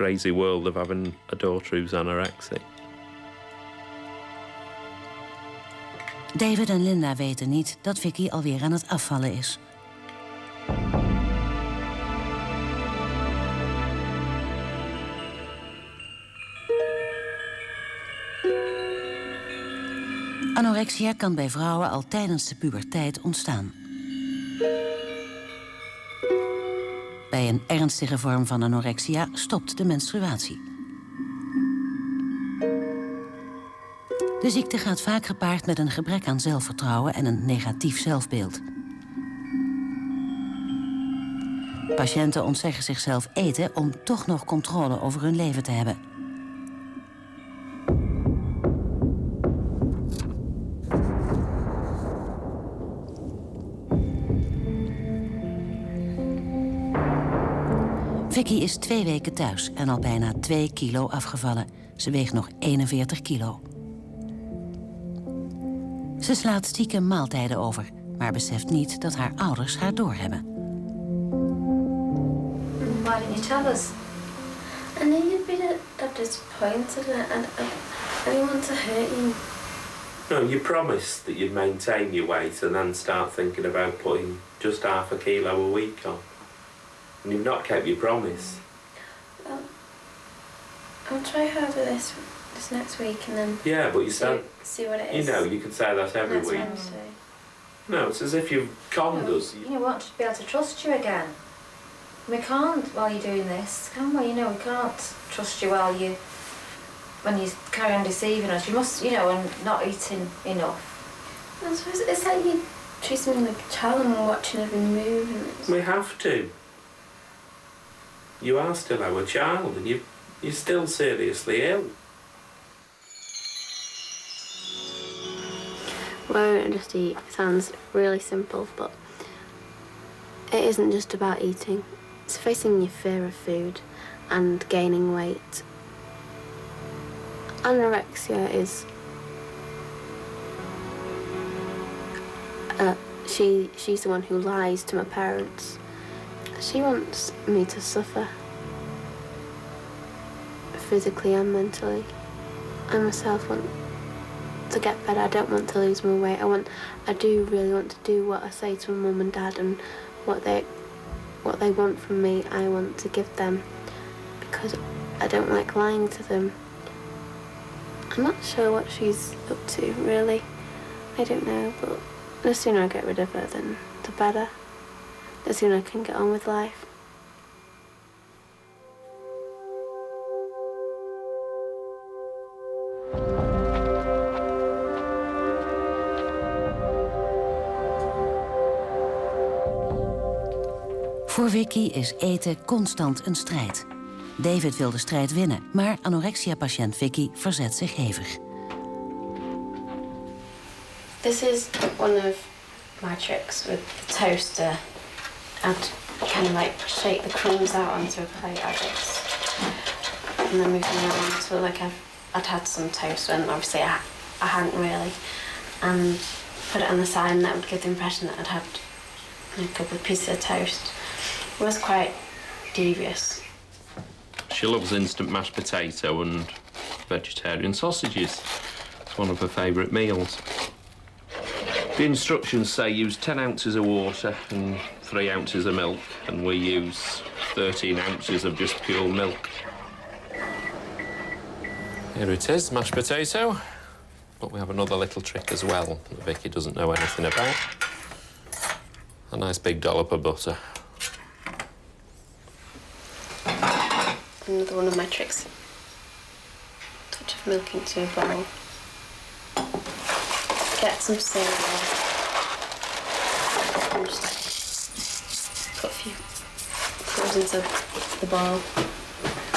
crazy world of having a daughter who's anorexic. David en Linda weten niet dat Vicky alweer aan het afvallen is. Anorexia kan bij vrouwen al tijdens de puberteit ontstaan. Bij een ernstige vorm van anorexia stopt de menstruatie. De ziekte gaat vaak gepaard met een gebrek aan zelfvertrouwen en een negatief zelfbeeld. Patiënten ontzeggen zichzelf eten om toch nog controle over hun leven te hebben. Vicky is 2 weken thuis en al bijna 2 kilo afgevallen. Ze weegt nog 41 kilo. Ze slaat stiekem maaltijden over, maar beseft niet dat haar ouders haar doorhebben. Why didn't you tell us? I knew you'd be disappointed and I didn't want to hurt you. No, you promised that you'd maintain your weight and then start thinking about putting just half a kilo a week on. And you've not kept your promise. Well, I'll try harder this next week and then yeah, but you said, see what it is. You know, you can say that every week. Wednesday. No, it's as if you've conned us. You know, we want to be able to trust you again. We can't while you're doing this, can we? You know, we can't trust you when you carry on deceiving us. You must, you know, and not eating enough. I suppose it's like you treat me like a child and watching every move. And we have to. You are still our child and you're still seriously ill. Why don't I just eat? It sounds really simple, but it isn't just about eating. It's facing your fear of food and gaining weight. Anorexia is... she's the one who lies to my parents. She wants me to suffer, physically and mentally. I myself want to get better. I don't want to lose my weight. I do really want to do what I say to my mum and dad, and what they want from me, I want to give them, because I don't like lying to them. I'm not sure what she's up to, really. I don't know, but the sooner I get rid of her, then the better. The sooner I can get on with life. Voor Vicky is eten constant een strijd. David wil de strijd winnen, maar anorexia-patiënt Vicky verzet zich hevig. This is one of my tricks with the toaster. I'd kind of like shake the crumbs out onto a plate like this, and then move them around so like I'd had some toast, and obviously I hadn't really, and put it on the side, and that would give the impression that I'd had a couple of pieces of toast. It was quite devious. She loves instant mashed potato and vegetarian sausages. It's one of her favourite meals. The instructions say use 10 ounces of water and 3 ounces of milk, and we use 13 ounces of just pure milk. Here it is, mashed potato. But we have another little trick as well that Vicky doesn't know anything about. A nice big dollop of butter. Another one of my tricks. Touch of milk into a bowl. Get some cereal. And just put a few crumbs into the bowl.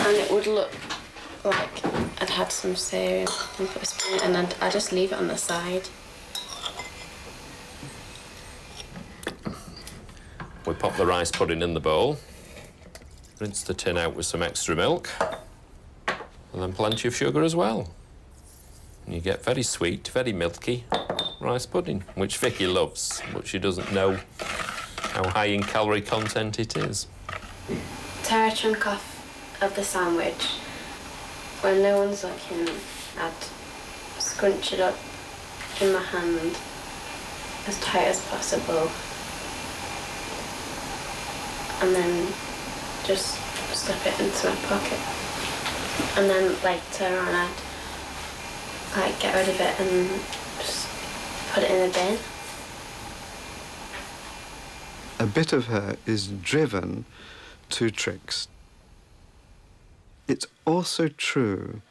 And it would look like I'd had some cereal and put a spoon, and I'd just leave it on the side. We pop the rice pudding in the bowl. Rinse the tin out with some extra milk, and then plenty of sugar as well. And you get very sweet, very milky rice pudding, which Vicky loves, but she doesn't know how high in calorie content it is. Tear a chunk off of the sandwich, when no one's looking, I'd scrunch it up in my hand as tight as possible, and then just slip it into my pocket. And then later on I'd like get rid of it and just put it in a bin. A bit of her is driven to tricks. It's also true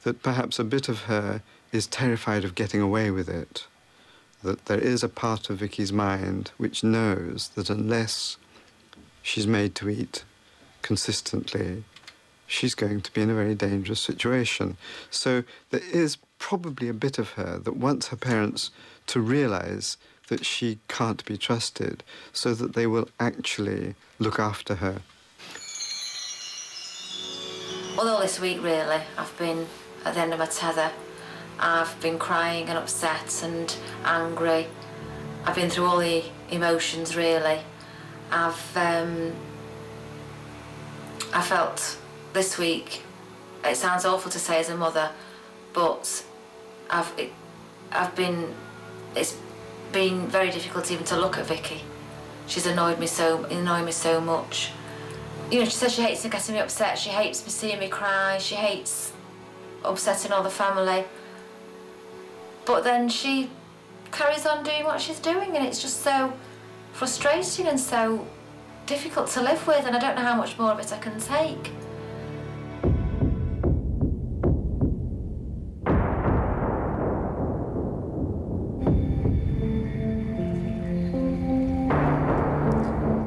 that perhaps a bit of her is terrified of getting away with it, that there is a part of Vicky's mind which knows that unless she's made to eat consistently, she's going to be in a very dangerous situation. So there is probably a bit of her that wants her parents to realise that she can't be trusted, so that they will actually look after her. Well, all this week, really, I've been at the end of my tether. I've been crying and upset and angry. I've been through all the emotions, really. I felt this week, it sounds awful to say as a mother, but it's been very difficult even to look at Vicky. She's annoyed me so much. You know, she says she hates getting me upset, she hates me seeing me cry, she hates upsetting all the family. But then she carries on doing what she's doing, and it's just so frustrating and so difficult to live with, and I don't know how much more of it I can take.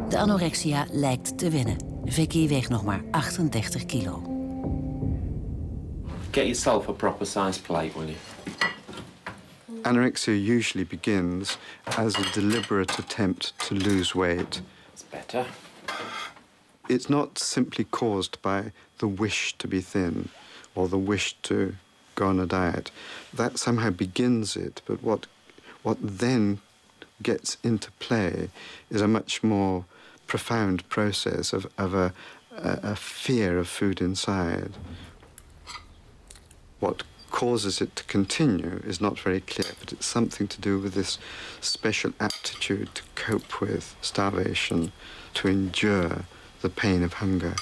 De anorexia lijkt te winnen. Vicky weegt nog maar 38 kilo. Get yourself a proper size plate, will you? Anorexia usually begins as a deliberate attempt to lose weight. It's better. It's not simply caused by the wish to be thin or the wish to go on a diet. That somehow begins it, but what then gets into play is a much more profound process of a fear of food inside. What causes it to continue is not very clear, but it's something to do with this special aptitude to cope with starvation, to endure the pain of hunger.